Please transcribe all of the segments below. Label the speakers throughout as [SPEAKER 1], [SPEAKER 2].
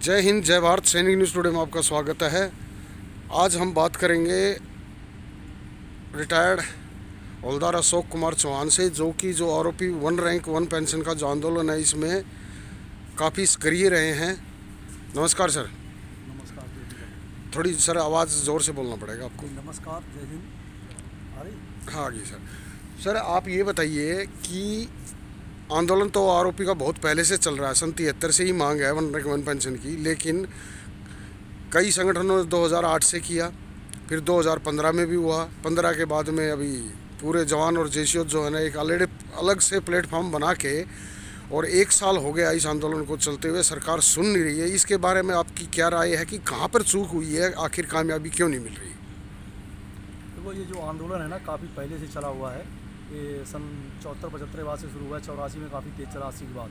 [SPEAKER 1] जय हिंद, जय भारत। सैनिक न्यूज़ टुडे में आपका स्वागत है। आज हम बात करेंगे रिटायर्ड हवलदार अशोक कुमार चौहान से, जो आरोपी वन रैंक वन पेंशन का जो आंदोलन है इसमें काफ़ी सक्रिय रहे हैं। नमस्कार सर।
[SPEAKER 2] नमस्कार, जय हिंद।
[SPEAKER 1] थोड़ी सर आवाज़ ज़ोर से बोलना पड़ेगा आपको।
[SPEAKER 2] नमस्कार, जय हिंद। अरे
[SPEAKER 1] हाँ जी सर। सर आप ये बताइए कि आंदोलन तो आरोपी का बहुत पहले से चल रहा है, सन 73 से ही मांग है वन रैंक वन पेंशन की, लेकिन कई संगठनों ने 2008 से किया, फिर 2015 में भी हुआ। 15 के बाद में अभी पूरे जवान और जेसीओ जो है ना एक ऑलरेडी अलग से प्लेटफॉर्म बना के, और 1 साल हो गया इस आंदोलन को चलते हुए, सरकार सुन नहीं रही है। इसके बारे में आपकी क्या राय है कि कहाँ पर चूक हुई है, आखिर कामयाबी क्यों नहीं मिल रही?
[SPEAKER 2] देखो, ये जो आंदोलन है ना काफ़ी पहले से चला हुआ है। ये सन 74-75 बाद से शुरू हुआ है। 84 में काफ़ी तेज चला, 80 के बाद।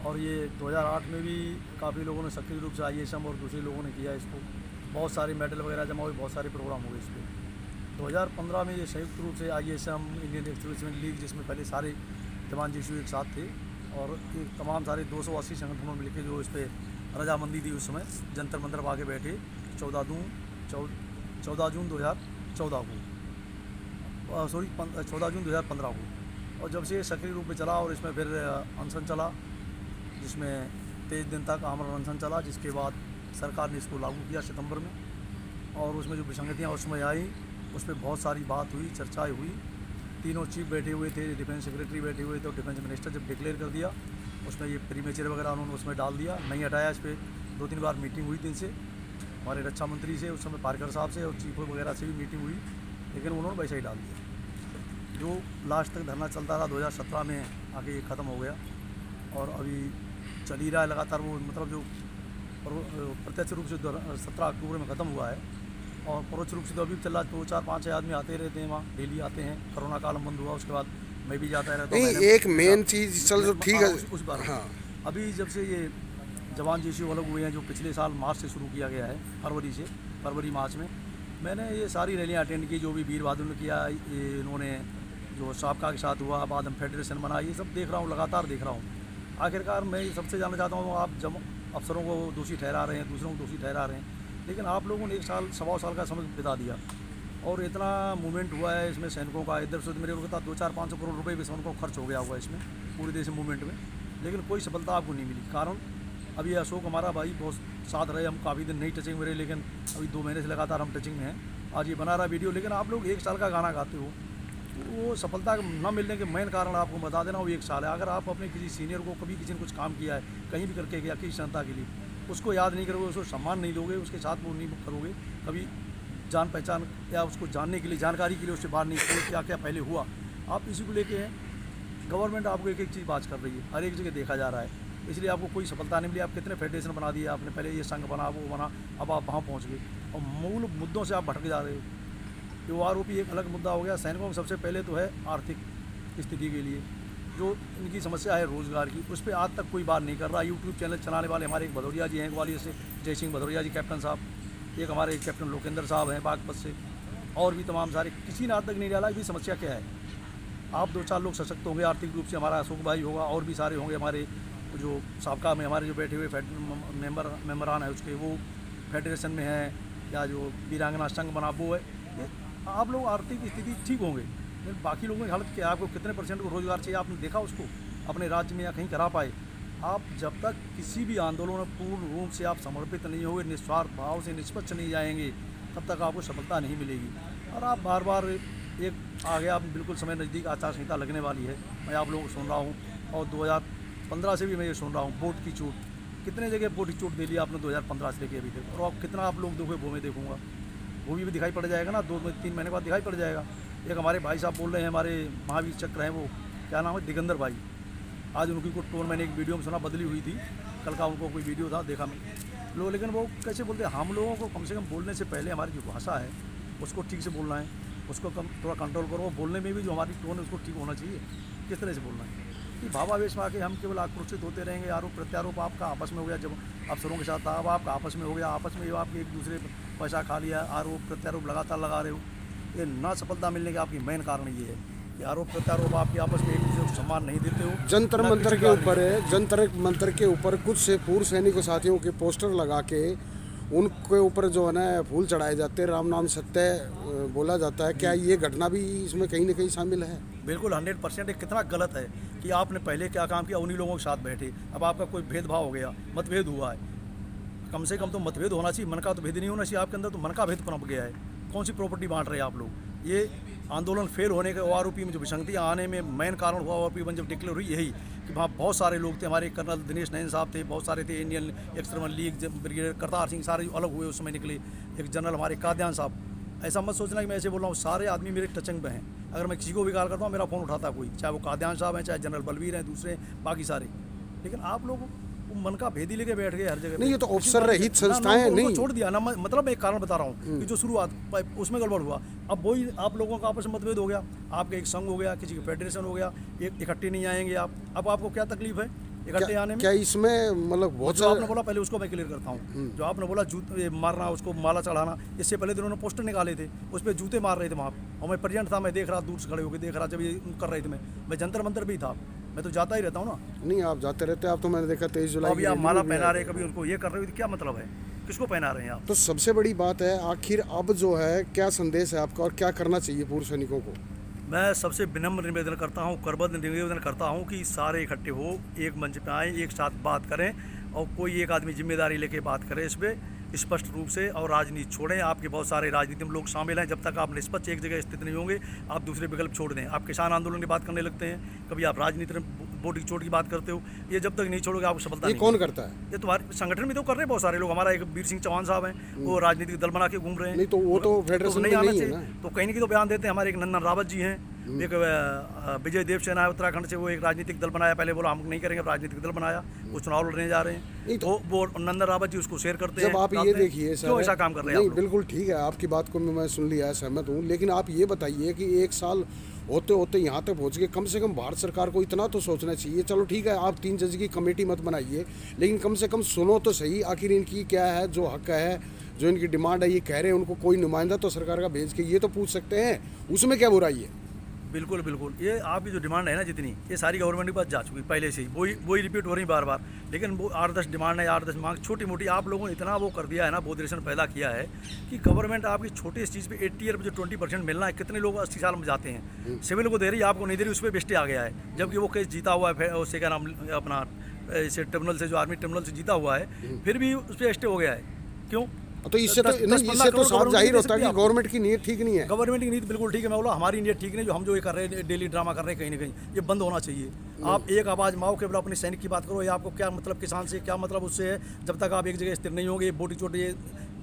[SPEAKER 2] और ये 2008 में भी काफ़ी लोगों ने सक्रिय रूप से ISM और दूसरे लोगों ने किया इसको। बहुत सारे मेडल वगैरह जमा हुए, बहुत सारे प्रोग्राम हुए इस पर। 2015 में ये संयुक्त रूप से ISM, इंडियन एक्सप्रेसमेंट लीग, जिसमें पहले सारे जवान जेसीओ एक साथ थे, और ये तमाम सारे 280 संगठनों में लिखे जो इस पर रजामंदी दी उस समय, जंतर मंतर आके बैठे 14 जून 2014 को, 14 जून 2015 को। और जब से सक्रिय रूप में चला, और इसमें फिर अनशन चला, जिसमें 23 दिन तक आमरण अनशन चला, जिसके बाद सरकार ने इसको लागू किया सितंबर में। और उसमें जो विसंगतियाँ उसमें आई, उस पर बहुत सारी बात हुई, चर्चाएँ हुई। तीनों चीफ बैठे हुए थे, डिफेंस सेक्रेटरी बैठे हुए थे, और डिफेंस मिनिस्टर जब डिक्लेयर कर दिया, उसमें ये प्रीमेचर वगैरह उन्होंने उसमें डाल दिया, नहीं हटाया। इस पर 2-3 बार मीटिंग हुई थी इनसे, हमारे रक्षा मंत्री से उस समय, पारकर साहब से, और चीफों वगैरह से भी मीटिंग हुई, लेकिन उन्होंने वैसे ही डाल दिया। जो लास्ट तक धरना चलता रहा, 2017 में आके ये ख़त्म हो गया, और अभी चल ही रहा है लगातार। वो मतलब जो प्रत्यक्ष रूप से 17 अक्टूबर में ख़त्म हुआ है, और परोक्ष रूप से तो अभी चल रहा है। 2-4-5-6 आदमी आते रहते हैं वहाँ, डेली आते हैं। कोरोना काल बंद हुआ, उसके बाद मैं भी जाता रहता हूँ।
[SPEAKER 1] एक मेन चीज़ चल जो ठीक है
[SPEAKER 2] उस बार।
[SPEAKER 1] हाँ।
[SPEAKER 2] अभी जब से ये जवान जेसीओ अलग हुए हैं, जो पिछले साल मार्च से शुरू किया गया है, फरवरी मार्च में, मैंने ये सारी रैलियाँ अटेंड की, जो भी वीर बहादुर ने किया, ये इन्होंने जो साबका के साथ हुआ, बाद में फेडरेशन बना, ये सब देख रहा हूँ, लगातार देख रहा हूँ। आखिरकार मैं ये सबसे जानना चाहता हूँ, आप जब अफसरों को दोषी ठहरा रहे हैं, दूसरों को दोषी ठहरा रहे हैं, लेकिन आप लोगों ने 1 साल, 1.25 साल का समय बिता दिया, और इतना मूवमेंट हुआ है इसमें सैनिकों का। इधर से मेरे को पता 200-500 करोड़ रुपए भी सैनिकों को खर्च हो गया हुआ इसमें, पूरे देश में मूवमेंट में, लेकिन कोई सफलता आपको नहीं मिली। कारण अभी अशोक हमारा भाई बहुत साथ रहे, हम काफ़ी दिन नहीं टचिंग में रहे, लेकिन अभी 2 महीने से लगातार हम टचिंग में हैं। आज ये बना रहा वीडियो, लेकिन आप लोग 1 साल का गाना गाते हो, वो सफलता न मिलने के मेन कारण आपको बता देना, वो 1 साल है। अगर आप अपने किसी सीनियर को, कभी किसी ने कुछ काम किया है, कहीं भी करके गया किसी जनता के लिए, उसको याद नहीं करोगे, उसको सम्मान नहीं दोगे, उसके साथ वो नहीं करोगे, कभी जान पहचान या उसको जानने के लिए, जानकारी के लिए उससे बाहर नहीं करोगे क्या क्या पहले हुआ। आप इसी को लेके हैं। गवर्नमेंट आपको एक चीज़ बात कर रही है, हर एक जगह देखा जा रहा है, इसलिए आपको कोई सफलता नहीं मिली। आप कितने फेडरेशन बना दिए आपने, पहले ये संघ बना, वो बना, अब आप वहाँ पहुँच गए, और मूल मुद्दों से आप भटक जा रहे हो। ये आरोपी एक अलग मुद्दा हो गया। सैनिकों में सबसे पहले तो है आर्थिक स्थिति के लिए, जो इनकी समस्या है रोज़गार की, उस पर आज तक कोई बात नहीं कर रहा। यूट्यूब चैनल चलाने वाले हमारे एक भदौरिया जी हैं, ग्वालियर से, जय सिंह भदौरिया जी कैप्टन साहब, एक हमारे कैप्टन लोकेंद्र साहब हैं बागपत से, और भी तमाम सारे, किसी ने आज तक नहीं डाला कि समस्या क्या है। आप 2-4 लोग सशक्त होंगे आर्थिक रूप से, हमारा अशोक भाई होगा, और भी सारे होंगे हमारे जो साबका में हमारे जो बैठे हुए मेम्बरान है उसके, वो फेडरेशन में हैं, या जो वीरांगना संघ बना वो है। आप लोग आर्थिक स्थिति ठीक होंगे, लेकिन बाकी लोगों की हालत क्या है? आपको कितने % को रोज़गार चाहिए, आपने देखा उसको अपने राज्य में या कहीं करा पाए? आप जब तक किसी भी आंदोलन में पूर्ण रूप से आप समर्पित नहीं होंगे, निस्वार्थ भाव से निष्पक्ष नहीं जाएंगे, तब तक आपको सफलता नहीं मिलेगी। और आप बार बार एक आ गया, आप बिल्कुल समय नज़दीक, आचार संहिता लगने वाली है, मैं आप लोगों को सुन रहा हूँ, और 2015 से भी मैं ये सुन रहा हूँ, वोट की छूट, कितने जगह वोट की छूट दे ली आपने 2015 से लेके अभी तक, और आप कितना आप लोग देखोगे, वो मैं देखूँगा, वो भी दिखाई पड़ जाएगा ना, 2-3 महीने बाद दिखाई पड़ जाएगा। एक हमारे भाई साहब बोल रहे हैं, हमारे महावीर चक्र हैं, वो क्या नाम है, दिगंदर भाई, आज उनकी कोई टोन मैंने एक वीडियो में सुना, बदली हुई थी, कल का उनको कोई वीडियो था देखा मैं लोग, लेकिन वो कैसे बोलते हैं, हम लोगों को कम से कम बोलने से पहले हमारी जो भाषा है उसको ठीक से बोलना है, उसको कम थोड़ा कंट्रोल करो। बोलने में भी जो हमारी टोन है उसको ठीक होना चाहिए, किस तरह से बोलना है। कि भावावेश में आके हम केवल आक्रोशित होते रहेंगे, आरोप प्रत्यारोप आपका आपस में हो गया, जब अफसरों के साथ था, अब आपका आपस में हो गया, आपस में आपके एक दूसरे पैसा खा लिया, आरोप प्रत्यारोप लगातार लगा रहे हो, ये ना सफलता मिलने का आपकी मेन कारण ये है। कि आरोप प्रत्यारोप आपके आपस में एक दूसरे को सम्मान नहीं देते हो।
[SPEAKER 1] जंतर
[SPEAKER 2] ना
[SPEAKER 1] मंतर
[SPEAKER 2] किसी
[SPEAKER 1] के
[SPEAKER 2] का
[SPEAKER 1] ऊपर है, जंतर मंतर के ऊपर कुछ से पूर्व सैनिकों साथियों के पोस्टर लगा के उनके ऊपर जो है ना फूल चढ़ाए जाते हैं, राम नाम सत्य बोला जाता है। क्या ये घटना भी इसमें कहीं ना कहीं शामिल है?
[SPEAKER 2] बिल्कुल 100% ये कितना गलत है कि आपने पहले क्या काम किया, उन्हीं लोगों के साथ बैठे, अब आपका कोई भेदभाव हो गया, मतभेद हुआ है। कम से कम तो मतभेद होना चाहिए, मन का तो भेद नहीं होना चाहिए आपके अंदर, तो मन का भेद पनप गया है। कौन सी प्रॉपर्टी बांट रहे हैं आप लोग? ये आंदोलन फेल होने के ओआरओपी में जो विसंगतियाँ आने में मेन कारण हुआ, ओआरओपी जब डिक्लेयर हुई यही कि वहाँ बहुत सारे लोग थे, हमारे कर्नल दिनेश नयन साहब थे, बहुत सारे थे, Indian external league brigadier Kartar Singh, सारे अलग हुए उस समय निकले, एक जनरल हमारे काद्यान साहब। ऐसा मत सोचना कि मैं ऐसे बोल रहा हूँ, सारे आदमी मेरे टचिंग पे हैं। अगर मैं किसी को भी कॉल करता हूँ मेरा फ़ोन उठाता कोई, चाहे वो काद्यान साहब हैं, चाहे जनरल बलवीर हैं, दूसरे बाकी सारे। लेकिन आप लोग मन का भेद ही लेके बैठ गए हर जगह।
[SPEAKER 1] नहीं, ये तो अवसर रहित संस्थाएं नहीं
[SPEAKER 2] छोड़ दिया ना, मतलब मैं एक कारण बता रहा हूँ कि जो शुरुआत उसमें गड़बड़ हुआ, अब वही आप लोगों का आपस में मतभेद हो गया, आपका एक संघ हो गया, किसी का फेडरेशन हो गया, एक इकट्ठे नहीं आएंगे आप। अब आपको क्या तकलीफ है इकट्ठे आने में?
[SPEAKER 1] क्या इसमें मतलब बहुत
[SPEAKER 2] जो आपने बोला पहले उसको मैं क्लियर करता हूँ। जो आपने बोला जूते मारना, उसको माला चढ़ाना, इससे पहले दिन उन्होंने पोस्टर निकाले थे, उस पर जूते मार रहे थे वहाँ, और मैं प्रेजेंट था, मैं देख रहा, दूर से खड़े होकर देख रहा जब ये कर रहे थे। मैं जंतर मंतर भी था, मैं तो जाता ही रहता हूँ ना।
[SPEAKER 1] नहीं, आप जाते रहते, आप तो मैंने देखा 23 जुलाई
[SPEAKER 2] अभी आप माला पहना रहे, कभी उनको ये कर रहे हो, क्या मतलब है? किसको पहना रहे हैं आप?
[SPEAKER 1] तो सबसे बड़ी बात है आखिर अब जो है क्या संदेश है आपका और क्या करना चाहिए पूर्व सैनिकों को?
[SPEAKER 2] मैं सबसे विनम्र निवेदन करता हूँ, करबद्ध निवेदन करता हूँ कि सारे इकट्ठे हो, एक मंच पे आएँ, एक साथ बात करें, और कोई एक आदमी जिम्मेदारी लेके बात करे इस पर स्पष्ट रूप से, और राजनीति छोड़ें। आपके बहुत सारे राजनीति में लोग शामिल हैं, जब तक आप निष्पक्ष एक जगह स्थित नहीं होंगे आप दूसरे विकल्प छोड़ दें। आप किसान आंदोलन की बात करने लगते हैं, कभी आप राजनीति में वोट की चोट की बात करते हो, ये जब तक नहीं छोड़ोगे आपको सफलता नहीं।
[SPEAKER 1] कौन करता है?
[SPEAKER 2] ये तुम्हारे संगठन में तो कर रहे हैं बहुत सारे लोग। हमारा एक वीर सिंह चौहान साहब हैं, वो राजनीतिक दल बना के घूम रहे हैं।
[SPEAKER 1] नहीं तो वो तो फेडरेशन में नहीं है ना।
[SPEAKER 2] तो कहीं ना कहीं तो बयान देते हैं। हमारे एक नंदन रावत जी हैं, एक विजय देव सेना है उत्तराखंड से, वो एक राजनीतिक दल बनाया, पहले बोला हम नहीं करेंगे, राजनीतिक दल बनाया, वो चुनाव लड़ने जा रहे हैं। तो वो नंदन रावत जी उसको शेयर करते हैं।
[SPEAKER 1] जब आप ये देखिए
[SPEAKER 2] क्यों ऐसा काम कर रहे हैं?
[SPEAKER 1] नहीं, बिल्कुल ठीक है, आपकी बात को मैं सुन लिया, सहमत हूँ, लेकिन आप ये बताइए कि एक साल होते होते यहाँ तक पहुँच गए, कम से कम भारत सरकार को इतना तो सोचना चाहिए। चलो ठीक है, आप 3 जज की कमेटी मत बनाइए, लेकिन कम से कम सुनो तो सही, आखिर इनकी क्या है, जो हक है, जो इनकी डिमांड है, ये कह रहे हैं, उनको कोई नुमाइंदा तो सरकार का भेज के ये तो पूछ सकते हैं, उसमें क्या बुराई है?
[SPEAKER 2] बिल्कुल बिल्कुल, ये आपकी जो डिमांड है ना जितनी, ये सारी गवर्नमेंट के पास जा चुकी पहले से ही, वही रिपीट हो रही बार बार। लेकिन वो 8-10 डिमांड है, 8-10 मांग, छोटी मोटी आप लोगों ने इतना वो कर दिया है ना, बोधरेशन पैदा किया है कि गवर्नमेंट आपकी छोटी इस चीज़ पे 80 ईयर पर जो 20% मिलना है, कितने लोग 80 साल में जाते हैं, सिविल को दे रही है, आपको नहीं दे रही, उस पर बेस्टे आ गया है। जबकि वो केस जीता हुआ है, उससे क्या नाम अपना इसे ट्रिब्यूनल से, जो आर्मी ट्रिब्यूनल से जीता हुआ है, फिर भी उस पर स्टे हो गया है। क्यों?
[SPEAKER 1] तो इससे तो साफ जाहिर होता है कि गवर्नमेंट की नीयत ठीक नहीं है।
[SPEAKER 2] गवर्नमेंट की नीयत बिल्कुल ठीक है, मैं बोला हमारी नीयत ठीक नहीं, जो हम जो ये कर रहे हैं, डेली ड्रामा कर रहे हैं, कहीं ना कहीं ये बंद होना चाहिए। आप एक आवाज़ माओ, केवल अपने सैनिक की बात करो, या आपको क्या मतलब किसान से, क्या मतलब उससे है, जब तक आप एक जगह स्थिर नहीं होंगे, बोटी चोटी ये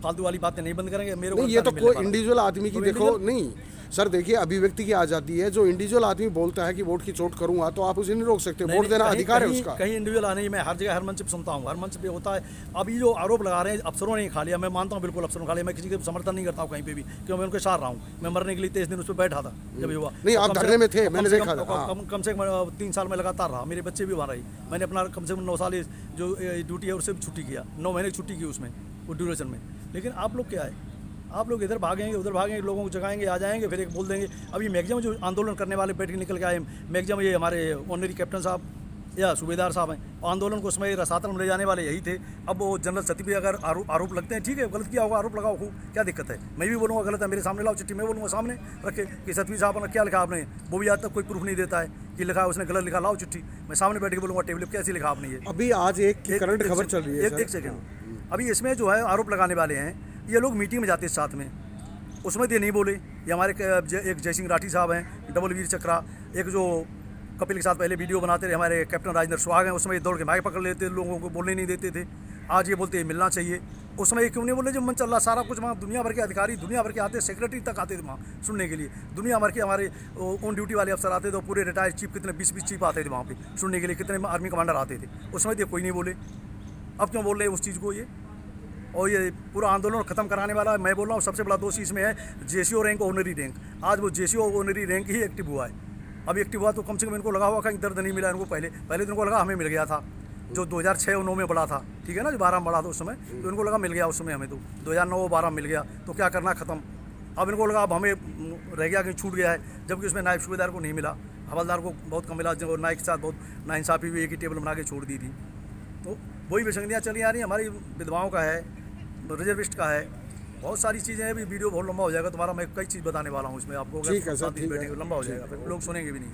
[SPEAKER 2] फालतू वाली बातें नहीं बंद करेंगे। मेरे को
[SPEAKER 1] ये तो कोई इंडिविजुअल आदमी की देखो नहीं सर, देखिए अभिव्यक्ति की आज़ादी है, जो इंडिविजुअल आदमी बोलता है कि वोट की चोट करूंगा तो आप उसे नहीं रोक सकते, वोट देना अधिकार है उसका।
[SPEAKER 2] कहीं इंडिविजुअल आने, मैं हर जगह हर मंच पे सुनता हूँ, हर मंच पे होता है। अभी जो आरोप लगा रहे हैं अफसरों ने खा लिया, मैं मानता हूँ बिल्कुल अफसरों खा लिया, मैं किसी का समर्थन नहीं करता हूँ कहीं पे भी, क्योंकि मैं उनके साथ रहा हूँ। मैं मरने के लिए 23 दिन उस पर बैठा था जब ये हुआ।
[SPEAKER 1] नहीं, आप धरने में थे, मैंने देखा था।
[SPEAKER 2] कम से कम 3 साल में लगातार रहा, मेरे बच्चे भी वहाँ रही। मैंने अपना कम से कम 9 साल जो ड्यूटी है उससे भी छुट्टी किया, 9 महीने की छुट्टी की उसमें, वो ड्यूरेशन में। लेकिन आप लोग क्या है, आप लोग इधर भागेंगे उधर भागेंगे, लोगों को जगाएंगे, आ जाएंगे, फिर एक बोल देंगे। अभी मैक्सिमम जो आंदोलन करने वाले बैठ के निकल के आए, मैक्सिमम ये हमारे ऑनरी कैप्टन साहब या सूबेदार साहब हैं, आंदोलन को उसमें रसातल में ले जाने वाले यही थे। अब वो जनरल सती पे अगर आरोप लगते हैं, ठीक है, गलत किया होगा, आरोप लगाओ, क्या दिक्कत है? मैं भी बोलूँगा गलत है, मेरे सामने लाओ चिट्ठी, मैं बोलूँगा सामने रखे कि सतवी साहब ने क्या लिखा आपने, वो भी आज तक कोई प्रूफ नहीं देता है कि लिखा उसने गलत लिखा, लाओ चिट्ठी, मैं सामने बैठ के बोलूँगा टेबल पर कैसे लिखा आपने ये।
[SPEAKER 1] अभी आज एक करंट खबर चल रही है,
[SPEAKER 2] एक सेकेंड, अभी इसमें जो है आरोप लगाने वाले हैं, ये लोग मीटिंग में जाते हैं साथ में, उसमें तो ये नहीं बोले। ये हमारे एक जय सिंह राठी साहब हैं, डबल वीर चक्रा, एक जो कपिल के साथ पहले वीडियो बनाते रहे हमारे कैप्टन राजेंद्र सुहाग हैं, उसमें दौड़ के माइक पकड़ लेते, लोगों को बोलने नहीं देते थे। आज ये बोलते मिलना चाहिए, उसमें ये क्यों नहीं बोले जब मन चल रहा सारा कुछ, वहाँ दुनिया भर के अधिकारी दुनिया भर के आते, सेक्रेटरी तक आते थे वहाँ सुनने के लिए, दुनिया भर के हमारे ऑन ड्यूटी वाले अफसर आते थे, तो पूरे रिटायर्ड चीफ कितने 20-20 चीफ आते थे वहाँ पे सुनने के लिए, कितने आर्मी कमांडर आते थे, उसमें तो कोई नहीं बोले। अब क्यों बोल रहे हैं उस चीज़ को ये? और ये पूरा आंदोलन खत्म कराने वाला मैं बोल रहा हूँ, सबसे बड़ा दोषी इसमें है जेसीओ रैंक, ऑनरी रैंक। आज वो जेसीओ ऑनरी रैंक ही एक्टिव हुआ है। अब एक्टिव हुआ तो कम से कम इनको लगा हुआ कहीं दर्द नहीं मिला इनको, पहले दिन को लगा हमें मिल गया था, जो 2006 और 9 में बढ़ा था, ठीक है ना, जो 12 में बढ़ा था उस समय, तो इनको लगा मिल गया उस समय, हमें तो 2009 12 मिल गया, तो क्या करना खत्म। अब इनको लगा अब हमें रह गया कहीं छूट गया है, जबकि उसमें नायब सूबेदार को नहीं मिला, हवलदार को बहुत कम मिला, और नायब के साथ बहुत नाइंसाफ़ी हुई, एक ही टेबल बना के छोड़ दी थी। तो वही विसंगतियाँ चली आ रही हैं, हमारी विधवाओं का है, रिजर्विस्ट का है, बहुत सारी चीज़ें हैं। अभी वीडियो बहुत लंबा हो जाएगा तुम्हारा, मैं कई चीज़ बताने वाला हूँ इसमें आपको,
[SPEAKER 1] ठीक है सर, ठीक है।
[SPEAKER 2] लंबा हो जाएगा, फिर लोग सुनेंगे भी नहीं।